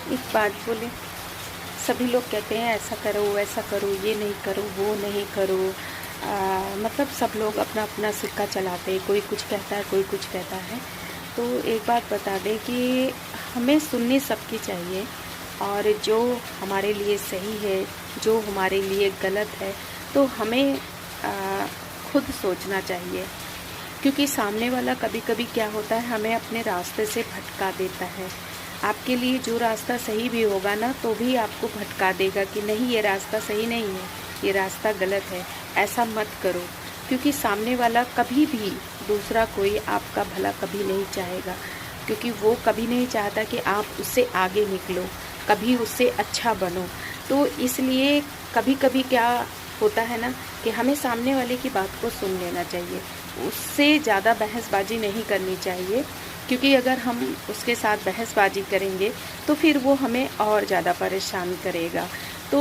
एक बात बोले, सभी लोग कहते हैं ऐसा करो वैसा करो, ये नहीं करो वो नहीं करो। मतलब सब लोग अपना अपना सिक्का चलाते हैं, कोई कुछ कहता है कोई कुछ कहता है। तो एक बात बता दें कि हमें सुननी सबकी चाहिए, और जो हमारे लिए सही है जो हमारे लिए गलत है तो हमें खुद सोचना चाहिए। क्योंकि सामने वाला कभी कभी क्या होता है, हमें अपने रास्ते से भटका देता है। आपके लिए जो रास्ता सही भी होगा ना तो भी आपको भटका देगा कि नहीं ये रास्ता सही नहीं है, ये रास्ता गलत है, ऐसा मत करो। क्योंकि सामने वाला कभी भी, दूसरा कोई आपका भला कभी नहीं चाहेगा, क्योंकि वो कभी नहीं चाहता कि आप उससे आगे निकलो, कभी उससे अच्छा बनो। तो इसलिए कभी कभी क्या होता है ना कि हमें सामने वाले की बात को सुन लेना चाहिए, उससे ज़्यादा बहसबाजी नहीं करनी चाहिए। क्योंकि अगर हम उसके साथ बहसबाजी करेंगे तो फिर वो हमें और ज़्यादा परेशान करेगा। तो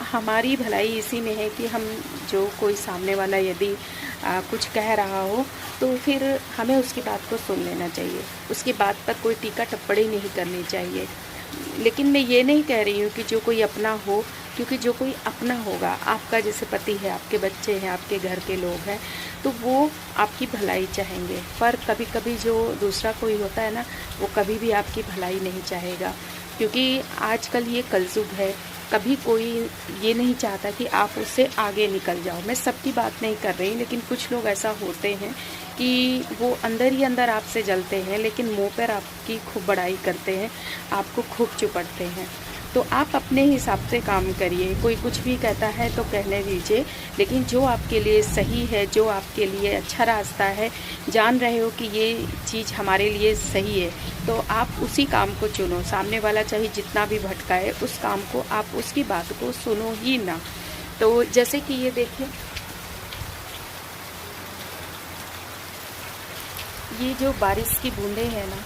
हमारी भलाई इसी में है कि हम, जो कोई सामने वाला यदि कुछ कह रहा हो तो फिर हमें उसकी बात को सुन लेना चाहिए, उसकी बात पर कोई टीका टिप्पणी नहीं करनी चाहिए। लेकिन मैं ये नहीं कह रही हूँ कि जो कोई अपना हो, क्योंकि जो कोई अपना होगा, आपका जैसे पति है, आपके बच्चे हैं, आपके घर के लोग हैं, तो वो आपकी भलाई चाहेंगे। पर कभी कभी जो दूसरा कोई होता है ना, वो कभी भी आपकी भलाई नहीं चाहेगा। क्योंकि आजकल ये कलयुग है, कभी कोई ये नहीं चाहता कि आप उससे आगे निकल जाओ। मैं सबकी बात नहीं कर रही, लेकिन कुछ लोग ऐसा होते हैं कि वो अंदर ही अंदर आपसे जलते हैं, लेकिन मुंह पर आपकी खूब बड़ाई करते हैं, आपको खूब चुपड़ते हैं। तो आप अपने हिसाब से काम करिए, कोई कुछ भी कहता है तो कहने दीजिए, लेकिन जो आपके लिए सही है, जो आपके लिए अच्छा रास्ता है, जान रहे हो कि ये चीज़ हमारे लिए सही है, तो आप उसी काम को चुनो। सामने वाला चाहे जितना भी भटकाए, उस काम को, आप उसकी बात को सुनो ही ना। तो जैसे कि ये देखिए, ये जो बारिश की बूंदें हैं ना,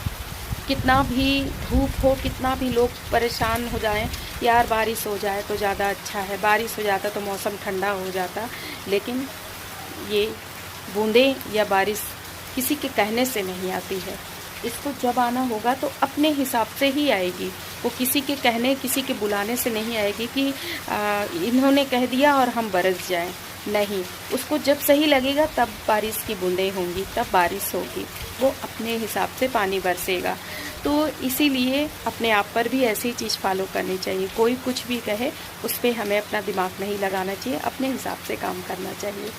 कितना भी धूप हो, कितना भी लोग परेशान हो जाएं, यार बारिश हो जाए तो ज़्यादा अच्छा है, बारिश हो जाता तो मौसम ठंडा हो जाता, लेकिन ये बूंदें या बारिश किसी के कहने से नहीं आती है। इसको जब आना होगा तो अपने हिसाब से ही आएगी, वो किसी के कहने, किसी के बुलाने से नहीं आएगी कि इन्होंने कह दिया और हम बरस जाएं। नहीं, उसको जब सही लगेगा तब बारिश की बूंदें होंगी, तब बारिश होगी, वो अपने हिसाब से पानी बरसेगा। तो इसीलिए अपने आप पर भी ऐसी चीज़ फॉलो करनी चाहिए। कोई कुछ भी कहे उस पर हमें अपना दिमाग नहीं लगाना चाहिए, अपने हिसाब से काम करना चाहिए।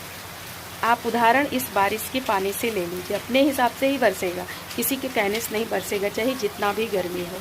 आप उदाहरण इस बारिश के पानी से ले लीजिए, अपने हिसाब से ही बरसेगा, किसी के कहने से नहीं बरसेगा, चाहे जितना भी गर्मी हो।